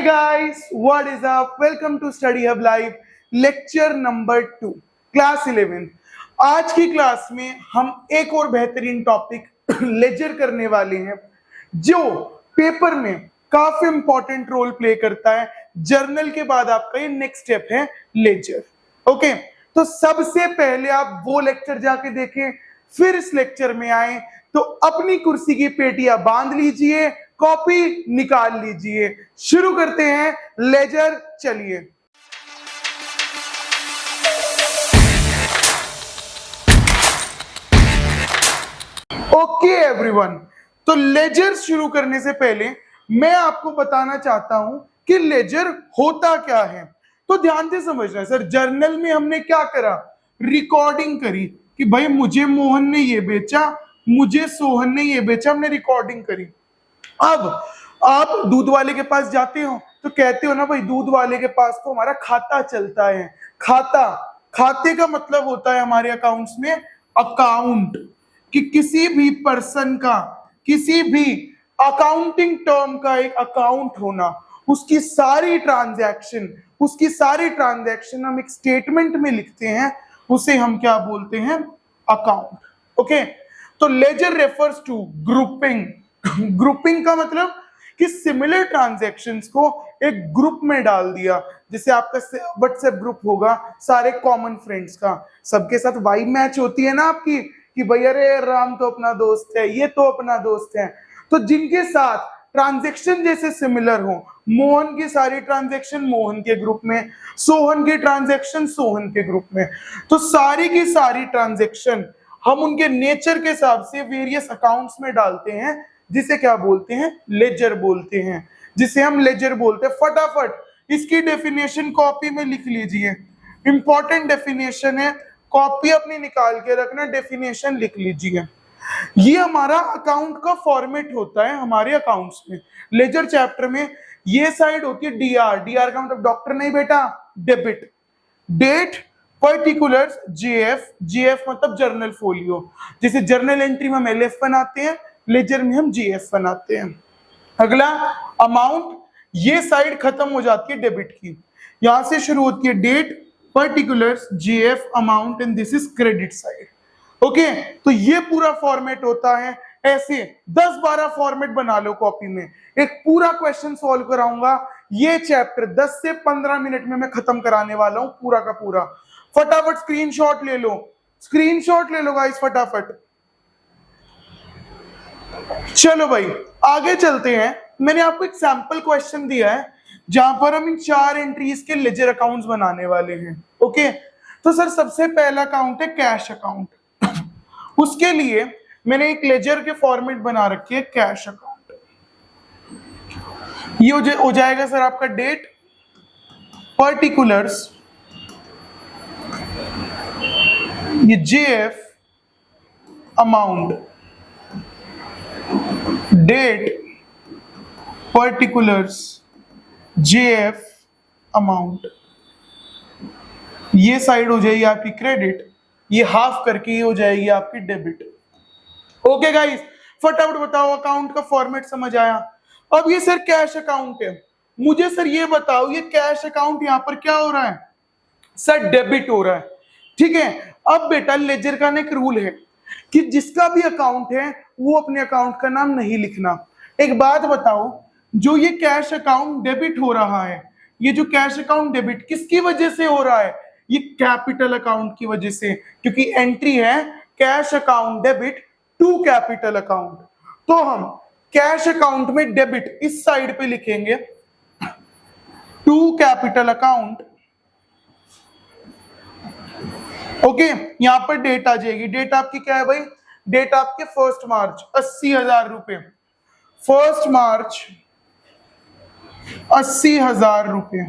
guys, what is up? Welcome to Study Hub Live, lecture number 2, class 11। आज की class में हम एक और बेहतरीन टॉपिक लेजर करने वाले हैं जो पेपर में काफी इंपॉर्टेंट रोल प्ले करता है। जर्नल के बाद आपका ये नेक्स्ट स्टेप है लेजर। ओके, तो सबसे पहले आप वो लेक्चर जाके देखें, फिर इस लेक्चर में आए तो अपनी कुर्सी की पेटियां बांध लीजिए, कॉपी निकाल लीजिए। शुरू करते हैं लेजर। चलिए, ओके एवरीवन। तो लेजर शुरू करने से पहले मैं आपको बताना चाहता हूं कि लेजर होता क्या है। तो ध्यान से समझना है सर, जर्नल में हमने क्या करा, रिकॉर्डिंग करी कि भाई मुझे मोहन ने ये बेचा, मुझे सोहन ने ये बेचा, हमने रिकॉर्डिंग करी। अब आप दूध वाले के पास जाते हो तो कहते हो ना भाई दूध वाले के पास तो हमारा खाता चलता है। खाता, खाते का मतलब होता है हमारे अकाउंट्स में अकाउंट, कि किसी भी पर्सन का, किसी भी अकाउंटिंग टर्म का एक अकाउंट होना, उसकी सारी ट्रांजैक्शन हम एक स्टेटमेंट में लिखते हैं, उसे हम क्या बोलते हैं, अकाउंट। ओके, तो ledger refers to grouping. Grouping का मतलब कि सिमिलर ट्रांजैक्शंस को एक ग्रुप में डाल दिया। जैसे आपका व्हाट्सएप ग्रुप होगा सारे कॉमन फ्रेंड्स का, सबके साथ वाइब मैच होती है ना आपकी कि भैया अरे राम तो अपना दोस्त है, ये तो अपना दोस्त है। तो जिनके साथ ट्रांजैक्शन जैसे सिमिलर हो, मोहन की सारी ट्रांजैक्शन मोहन के ग्रुप में, सोहन की ट्रांजैक्शन सोहन के ग्रुप में, तो सारी की सारी ट्रांजैक्शन हम उनके नेचर के हिसाब से वेरियस अकाउंट्स में डालते हैं, जिसे क्या बोलते हैं, लेजर बोलते हैं, जिसे हम लेजर बोलते हैं। फटाफट इसकी डेफिनेशन कॉपी में लिख लीजिए, इंपॉर्टेंट डेफिनेशन है, कॉपी अपनी निकाल के रखना, डेफिनेशन लिख लीजिए। ये हमारा अकाउंट का फॉर्मेट होता है हमारे अकाउंट्स में। लेजर चैप्टर में ये साइड होती है डीआर। डीआर का मतलब डॉक्टर नहीं बेटा, debit. Date, particulars, JF. JF मतलब जर्नल फोलियो। जैसे जर्नल एंट्री में हम एलएफ बनाते हैं, लेजर में हम जीएफ बनाते हैं। अगला अमाउंट, ये साइड खत्म हो जाती है डेबिट की, यहां से शुरू होती है date, particulars, GF, amount, and this is credit side. Okay, तो ये पूरा फॉर्मेट होता है। ऐसे 10-12 फॉर्मेट बना लो कॉपी में। एक पूरा क्वेश्चन सॉल्व कराऊंगा, ये चैप्टर 10 से 15 मिनट में मैं खत्म कराने वाला हूं पूरा का पूरा। फटाफट स्क्रीनशॉट ले लो, स्क्रीनशॉट ले लो गाइस फटाफट। चलो भाई आगे चलते हैं। मैंने आपको एक सैंपल क्वेश्चन दिया है जहां पर हम इन 4 एंट्रीज के लेजर अकाउंट्स बनाने वाले हैं। ओके, तो सर सबसे पहला अकाउंट है कैश अकाउंट। उसके लिए मैंने एक लेजर के फॉर्मेट बना रखी है कैश अकाउंट। ये हो जाएगा सर आपका डेट, पर्टिकुलर्स, ये JF, amount, date, particulars, JF, amount. ये साइड हो जाएगी आपकी क्रेडिट, ये हाफ करके ये हो जाएगी आपकी डेबिट। ओके गाइस, फटाफट बताओ अकाउंट का फॉर्मेट समझ आया। अब ये सर कैश अकाउंट है, मुझे सर ये बताओ ये कैश अकाउंट यहां पर क्या हो रहा है, सर डेबिट हो रहा है। ठीक है, अब बेटा लेजर का एक रूल है कि जिसका भी अकाउंट है वो अपने अकाउंट का नाम नहीं लिखना। एक बात बताओ, जो ये कैश अकाउंट डेबिट हो रहा है, ये जो कैश अकाउंट डेबिट किसकी वजह से हो रहा है, ये कैपिटल अकाउंट की वजह से, क्योंकि एंट्री है cash account debit to capital account. तो हम कैश अकाउंट में डेबिट इस साइड पे लिखेंगे, टू कैपिटल अकाउंट। ओके, यहां पर डेट आ जाएगी। डेट आपकी क्या है भाई, डेट आपके 1 मार्च, 80,000 रुपए। 1 मार्च 80,000 रुपए।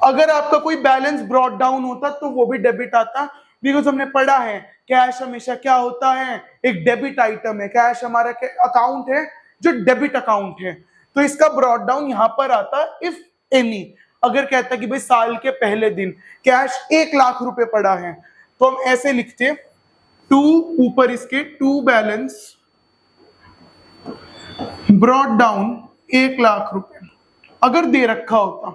अगर आपका कोई बैलेंस ब्रॉट डाउन होता तो वो भी डेबिट आता, बिकॉज हमने पढ़ा है कैश हमेशा क्या होता है, एक डेबिट आइटम है। कैश हमारा अकाउंट है जो डेबिट अकाउंट है, तो इसका ब्रॉट डाउन यहां पर आता इफ एनी। अगर कहता कि भाई साल के पहले दिन कैश 1 लाख रुपए पड़ा है, तो हम ऐसे लिखते, टू ऊपर इसके to balance brought down 1 lakh रुपए। अगर दे रखा होता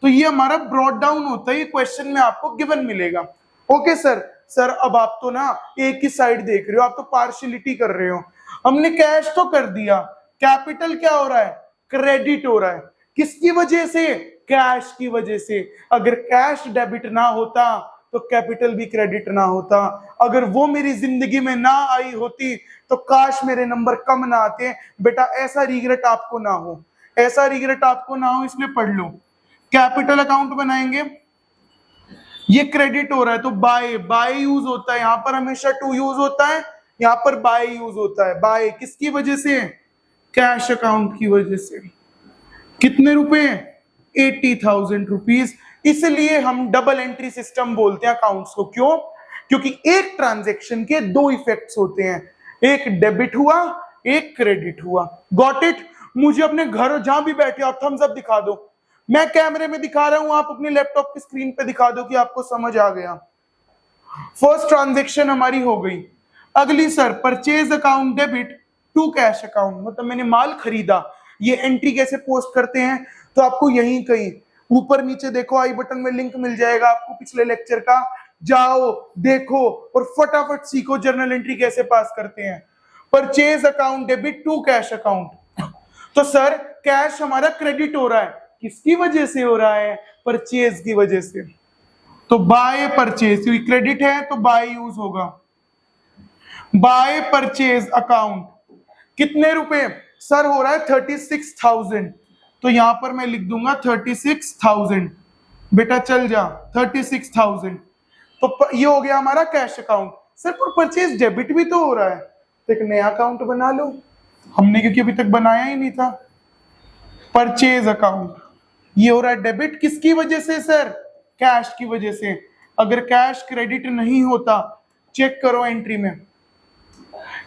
तो ये हमारा ब्रॉड डाउन होता है, ये क्वेश्चन में आपको गिवन मिलेगा। Okay sir. सर अब आप तो ना एक ही साइड देख रहे हो, आप तो पार्शियलिटी कर रहे हो। हमने कैश तो कर दिया, कैपिटल क्या हो रहा है, क्रेडिट हो रहा है। किसकी वजह से, कैश की वजह से। अगर कैश डेबिट ना होता तो कैपिटल भी क्रेडिट ना होता। अगर वो मेरी जिंदगी में ना आई होती तो काश मेरे नंबर कम ना आते। बेटा ऐसा रिग्रेट आपको ना हो, ऐसा रिग्रेट आपको ना हो, इसलिए पढ़ लो। कैपिटल अकाउंट बनाएंगे, ये क्रेडिट हो रहा है तो बाय, बाय यूज होता है, यहां पर हमेशा टू यूज होता है, यहां पर बाय यूज होता है। बाय किसकी वजह से, कैश अकाउंट की वजह से। कितने रुपए, 80,000 रुपीज। इसलिए हम डबल एंट्री सिस्टम बोलते हैं अकाउंट्स को। क्यों, क्योंकि एक ट्रांजैक्शन के दो इफेक्ट्स होते हैं, एक डेबिट हुआ, एक क्रेडिट हुआ। Got it. मुझे अपने घर जहां भी बैठे आप थम्स अप दिखा दो, मैं कैमरे में दिखा रहा हूं, आप अपने लैपटॉप की स्क्रीन पे दिखा दो कि आपको समझ आ गया। फर्स्ट ट्रांजैक्शन हमारी हो गई। अगली sir, purchase account debit to cash account, मतलब मैंने माल खरीदा। ये एंट्री कैसे पोस्ट करते हैं, तो आपको यहीं कहीं ऊपर नीचे देखो, आई बटन में लिंक मिल जाएगा आपको पिछले लेक्चर का, जाओ देखो और फटाफट सीखो जर्नल एंट्री कैसे पास करते हैं। Purchase account debit to cash account. तो सर कैश हमारा क्रेडिट हो रहा है, किसकी वजह से हो रहा है, परचेज की वजह से। तो बाय परचेज, क्योंकि क्रेडिट है तो बाय यूज होगा। बाय परचेज अकाउंट कितने रुपए, सर हो रहा है 36,000, तो यहां पर मैं लिख दूंगा 36,000। बेटा चल जा, 36,000। तो ये हो गया हमारा कैश अकाउंट। सर पर परचेज डेबिट भी तो हो रहा है, तो एक नया अकाउंट बना लो। हमने क्योंकि अभी तक बनाया ही नहीं था। परचेज अकाउंट, ये हो रहा है डेबिट, किसकी वजह से सर, कैश की वजह से। अगर कैश क्रेडिट नहीं होता, चेक करो एंट्री में,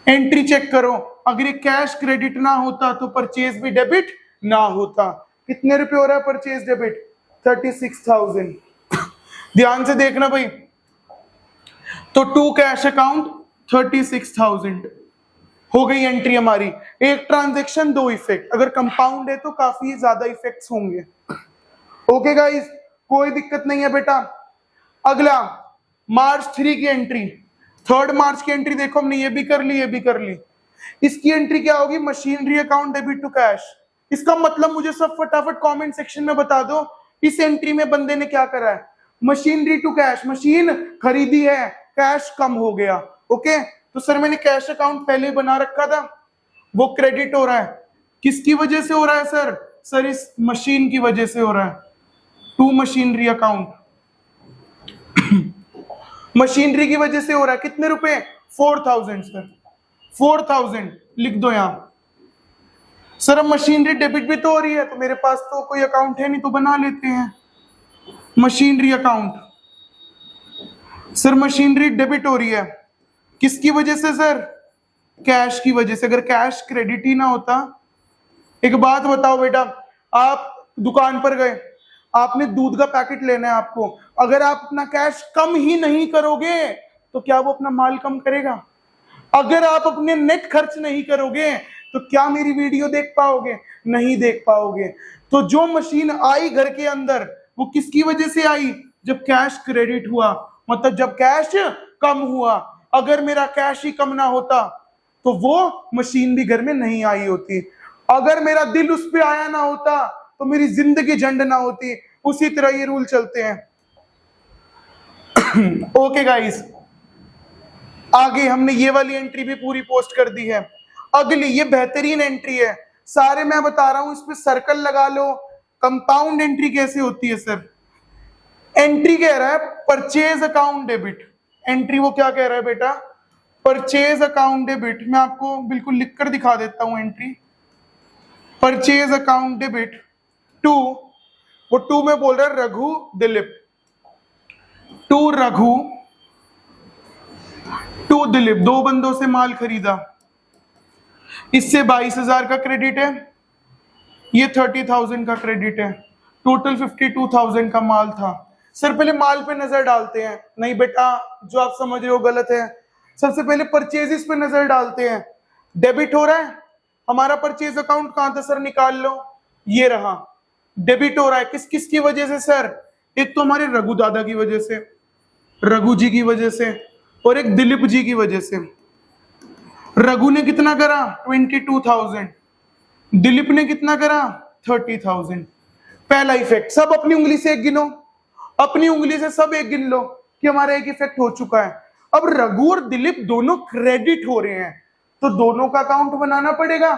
एंट्री चेक करो, अगर ये कैश क्रेडिट ना होता तो परचेज भी डेबिट ना होता। कितने रुपए हो रहा है परचेज डेबिट, 36,000। ध्यान से देखना भाई, तो टू कैश अकाउंट 36,000 हो गई एंट्री हमारी। एक ट्रांजैक्शन दो इफेक्ट, अगर कंपाउंड है तो काफी ज्यादा इफेक्ट्स होंगे। ओके गाइस, कोई दिक्कत नहीं है बेटा। अगला मार्च 3 की एंट्री, 3 मार्च की एंट्री देखो, हमने ये भी कर ली, ये भी कर ली। इसकी एंट्री क्या होगी, machinery account debit to cash. इसका मतलब मुझे सब फटाफट कमेंट सेक्शन में बता दो, इस एंट्री में बंदे ने क्या करा है, मशीनरी टू कैश, मशीन खरीदी है, कैश कम हो गया। ओके, तो सर मैंने कैश अकाउंट पहले बना रखा था, वो क्रेडिट हो रहा है, किसकी वजह से हो रहा है सर, सर इस मशीन की वजह से हो रहा है, टू मशीनरी अकाउंट। मशीनरी की वजह से हो रहा है, कितने रुपए, 4,000 सर, 4,000 लिख दो यहां। सर अब मशीनरी डेबिट भी तो हो रही है, तो मेरे पास तो कोई अकाउंट है नहीं, तो बना लेते हैं machinery account. Sir machinery debit हो रही है, किसकी वजह से सर, कैश की वजह से। अगर कैश क्रेडिट ही ना होता, एक बात बताओ बेटा, आप दुकान पर गए, आपने दूध का पैकेट लेना है आपको, अगर आप अपना कैश कम ही नहीं करोगे तो क्या वो अपना माल कम करेगा। अगर आप अपने नेट खर्च नहीं करोगे तो क्या मेरी वीडियो देख पाओगे, नहीं देख पाओगे। तो जो मशीन आई घर के अंदर, वो किसकी वजह से आई, जब कैश क्रेडिट हुआ, मतलब जब कैश कम हुआ। अगर मेरा कैश ही कम ना होता तो वो मशीन भी घर में नहीं आई होती। अगर मेरा दिल उस पे आया ना होता तो मेरी जिंदगी झंड ना होती। उसी तरह ये रूल चलते हैं। ओके गाइस, आगे हमने ये वाली एंट्री भी पूरी पोस्ट कर दी है। अगली ये बेहतरीन एंट्री है, सारे मैं बता रहा हूं, इस पे सर्कल लगा लो। कंपाउंड एंट्री कैसे होती है सर, एंट्री कह रहा है परचेज अकाउंट डेबिट। एंट्री वो क्या कह रहा है बेटा, परचेज अकाउंट डेबिट। मैं आपको बिल्कुल लिखकर दिखा देता हूं entry, purchase account debit to, वो टू में बोल रहा है रघु दिलीप, टू रघु टू दिलीप, दो बंदों से माल खरीदा, इससे 22,000 का क्रेडिट है, ये 30,000 का क्रेडिट है, टोटल 52,000 का माल था। सर पहले माल पे नजर डालते हैं, नहीं बेटा जो आप समझ रहे हो गलत है। सबसे पहले परचेजेस पे नजर डालते हैं। डेबिट हो रहा है, हमारा परचेज अकाउंट कहां था सर, निकाल लो, ये रहा। डेबिट हो रहा है किस किस की वजह से सर? एक तो हमारे रघु दादा की वजह से, रघु जी की वजह से, और एक दिलीप जी की वजह से। रघु ने कितना करा 22,000, दिलीप ने कितना करा 30,000। पहला इफेक्ट। सब अपनी उंगली से एक गिनो, अपनी उंगली से सब एक गिन लो कि हमारा एक इफेक्ट हो चुका है। अब रघु और दिलीप दोनों क्रेडिट हो रहे हैं तो दोनों का अकाउंट बनाना पड़ेगा।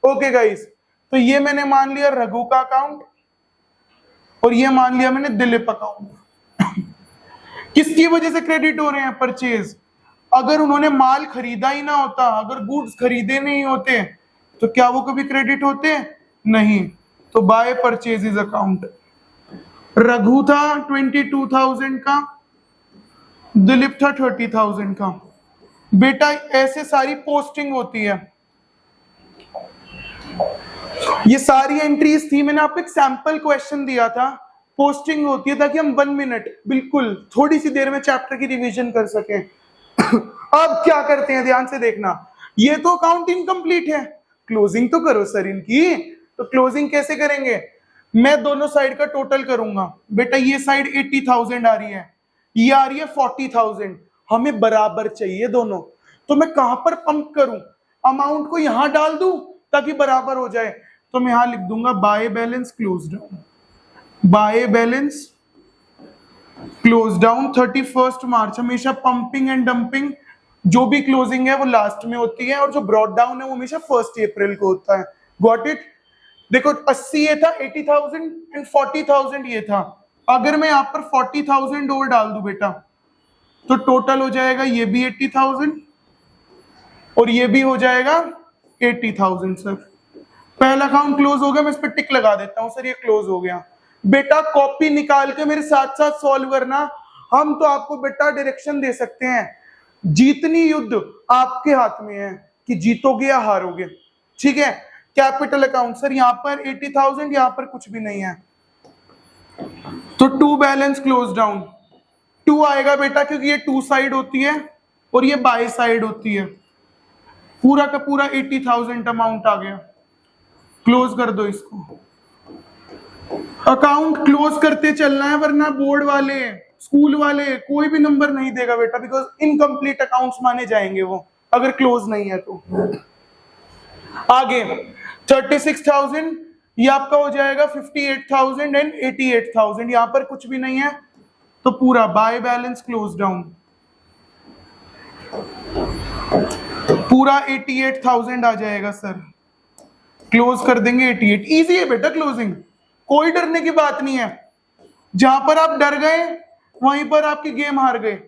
ओके गाइस, तो ये मैंने मान लिया रघु का अकाउंट और ये मान लिया मैंने दिलीप अकाउंट। किसकी वजह से क्रेडिट हो रहे हैं? परचेज। अगर उन्होंने माल खरीदा ही ना होता, अगर गुड्स खरीदे नहीं होते तो क्या वो कभी क्रेडिट होते? नहीं। तो बाय परचेजेस अकाउंट। रघु था 22,000 का, दिलीप था 30,000 का। बेटा ऐसे सारी पोस्टिंग होती है, ये सारी एंट्रीज थी। मैंने आपको एक सैंपल क्वेश्चन दिया था, पोस्टिंग होती है ताकि हम 1 मिनट बिल्कुल थोड़ी सी देर में चैप्टर की रिवीजन कर सकें। अब क्या करते हैं ध्यान से देखना, ये तो अकाउंट इनकम्प्लीट है, क्लोजिंग तो करो सर इनकी। तो क्लोजिंग कैसे करेंगे? मैं दोनों साइड का टोटल करूंगा। बेटा ये साइड 80,000 आ रही है, ये आ रही है 40,000, हमें बराबर चाहिए दोनों। तो मैं कहां पर पंप करूं? अमाउंट को यहां डाल दूं ताकि बराबर हो जाए। तो मैं यहां लिख दूंगा by balance close down, by balance close down 31 मार्च। हमेशा पंपिंग एंड डंपिंग जो भी क्लोजिंग है वो लास्ट में होती है और जो ब्रॉड डाउन है वो हमेशा 1 अप्रैल को होता है। Got it? देखो 80 ये था, 80,000 एंड 40,000 ये था। अगर मैं यहां पर 40,000 और डाल दूं बेटा तो टोटल हो जाएगा ये भी 80,000 और ये भी हो जाएगा 80,000। सर पहला अकाउंट क्लोज हो गया, मैं इस पर टिक लगा देता हूं सर ये क्लोज हो गया। बेटा कॉपी निकाल के मेरे साथ साथ सॉल्व करना। हम तो आपको बेटा डायरेक्शन दे सकते हैं, जीतनी युद्ध आपके हाथ में है कि जीतोगे या हारोगे। ठीक है, कैपिटल अकाउंट सर यहां पर 80,000, यहां पर कुछ भी नहीं है तो to balance close down. To आएगा बेटा क्योंकि ये टू साइड होती है और ये बाई साइड होती है। पूरा का पूरा 80,000 अमाउंट आ गया। क्लोज कर दो इसको। अकाउंट क्लोज करते चलना है वरना बोर्ड वाले स्कूल वाले कोई भी नंबर नहीं देगा बेटा, बिकॉज इनकम्प्लीट अकाउंट्स माने जाएंगे वो अगर क्लोज नहीं है तो। आगे 36,000 ये आपका हो जाएगा 58,000 एंड 88,000, यहां पर कुछ भी नहीं है तो पूरा बाय बैलेंस क्लोज डाउन पूरा 88,000 आ जाएगा सर। क्लोज कर देंगे 88। इजी है बेटा क्लोजिंग, कोई डरने की बात नहीं है। जहां पर आप डर गए वहीं पर आपकी गेम हार गए।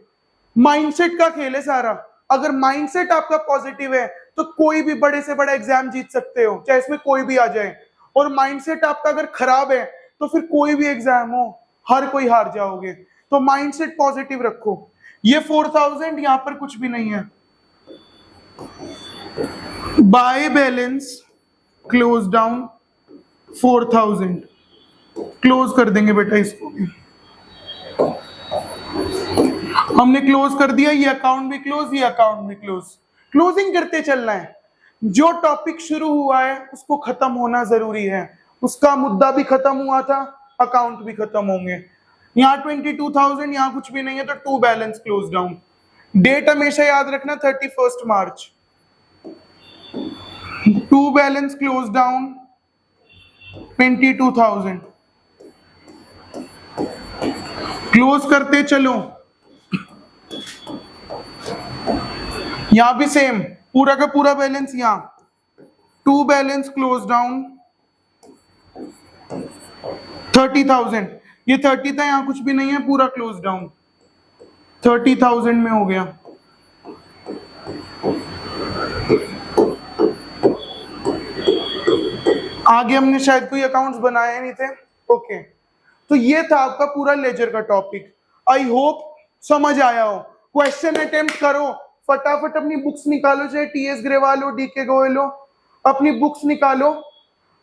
माइंडसेट का खेल है सारा। अगर माइंडसेट आपका पॉजिटिव है तो कोई भी बड़े से बड़ा एग्जाम जीत सकते हो, चाहे इसमें कोई भी आ जाए। और माइंडसेट आपका अगर खराब है तो फिर कोई भी एग्जाम हो हर कोई हार जाओगे। तो माइंडसेट पॉजिटिव रखो। ये 4,000 यहां पर कुछ भी नहीं है। By balance close down 4,000। Close कर देंगे बेटा इसको भी। हमने क्लोज कर दिया, ये अकाउंट भी क्लोज, ये अकाउंट भी क्लोज। क्लोजिंग करते चलना है। जो टॉपिक शुरू हुआ है उसको खत्म होना जरूरी है। उसका मुद्दा भी खत्म हुआ था, अकाउंट भी खत्म होंगे। यहाँ 22,000, यहाँ कुछ भी नहीं है तो to balance close down. Date हमेशा याद रखना 31 March. To balance close down 22,000। Close करते चलो। यहां भी सेम पूरा का पूरा बैलेंस, यहां टू बैलेंस क्लोज डाउन 30,000। ये 30 था, यहां कुछ भी नहीं है, पूरा क्लोज डाउन 30,000 में हो गया। आगे हमने शायद कोई अकाउंट्स बनाए नहीं थे। ओके, तो ये था आपका पूरा लेजर का टॉपिक। आई होप समझ आया हो। क्वेश्चन अटेम्प्ट करो, फटाफट अपनी बुक्स निकालो, चाहे टीएस ग्रेवाल हो, डीके गोयल हो, अपनी बुक्स निकालो।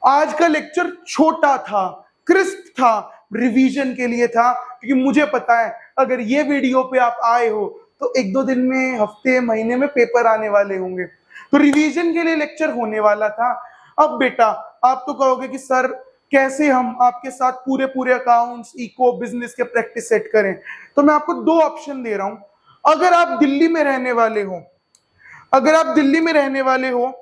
आज का लेक्चर छोटा था, क्रिस्प था, रिवीजन के लिए था, क्योंकि मुझे पता है अगर ये वीडियो पे आप आए हो तो एक दो दिन में, हफ्ते महीने में पेपर आने वाले होंगे, तो रिवीजन के लिए लेक्चर होने वाला था। अब बेटा आप तो कहोगे कि सर कैसे हम आपके साथ पूरे पूरे अकाउंट्स, इको, बिजनेस के प्रैक्टिस सेट करें। तो मैं आपको 2 ऑप्शन दे रहा हूं। अगर आप दिल्ली में रहने वाले हो, अगर आप दिल्ली में रहने वाले हो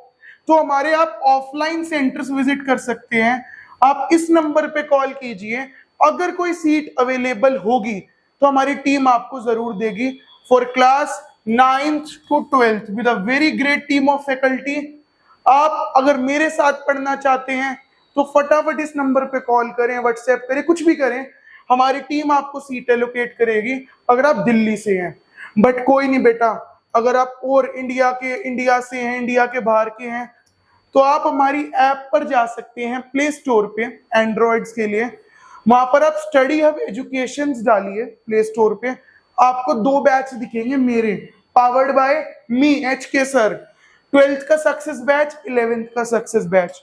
तो हमारे आप ऑफलाइन सेंटर्स विजिट कर सकते हैं। आप इस नंबर पे कॉल कीजिए, अगर कोई सीट अवेलेबल होगी तो हमारी टीम आपको जरूर देगी। For class 9th to 12th with a very great team of faculty. आप अगर मेरे साथ पढ़ना चाहते हैं तो फटाफट इस नंबर पे कॉल करें, व्हाट्सएप करें, कुछ भी करें, हमारी टीम आपको सीट एलोकेट करेगी अगर आप दिल्ली से हैं। बट कोई नहीं बेटा, अगर आप और इंडिया से हैं, इंडिया के बाहर के हैं, तो आप हमारी ऐप पर जा सकते हैं, प्ले स्टोर पे एंड्रॉइड्स के लिए। वहां पर आप स्टडी हब एजुकेशन डालिए प्ले स्टोर पे, आपको 2 बैच दिखेंगे मेरे, powered by me HK sir. 12th का सक्सेस बैच, 11th का सक्सेस बैच।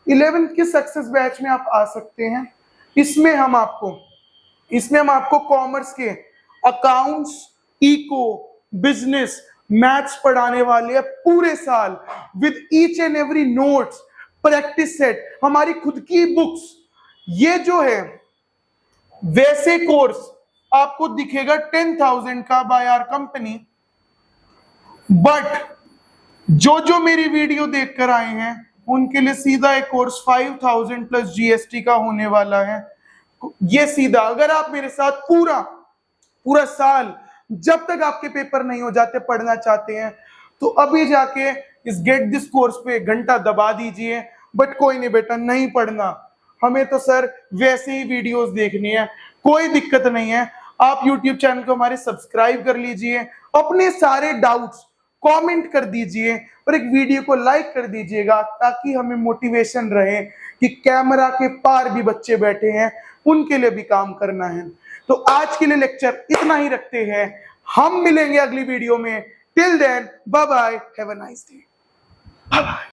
11th के सक्सेस बैच में आप आ सकते हैं। इसमें हम आपको कॉमर्स के अकाउंट्स, इको, बिजनेस, मैथ्स पढ़ाने वाले हैं पूरे साल with each and every notes, practice set, हमारी खुद की बुक्स। ये जो है वैसे कोर्स आपको दिखेगा 10,000 का बाय आवर कंपनी, बट जो मेरी वीडियो देखकर आए हैं उनके लिए सीधा एक कोर्स 5,000 प्लस GST का होने वाला है। ये सीधा, अगर आप मेरे साथ पूरा साल जब तक आपके पेपर नहीं हो जाते पढ़ना चाहते हैं तो अभी जाके इस गेट दिस कोर्स पे 1 घंटा दबा दीजिए। बट कोई नहीं बेटा, नहीं पढ़ना, हमें तो सर वैसे ही वीडियोस देखनी है, कोई दिक्कत नहीं है। आप YouTube चैनल को हमारे सब्सक्राइब कर लीजिए, अपने सारे डाउट्स कमेंट कर दीजिए और एक वीडियो को लाइक कर दीजिएगा ताकि हमें मोटिवेशन रहे कि कैमरा के पार भी बच्चे बैठे हैं, उनके लिए भी काम करना है। तो आज के लिए लेक्चर इतना ही रखते हैं, हम मिलेंगे अगली वीडियो में। Till then bye bye, have a nice day, bye bye.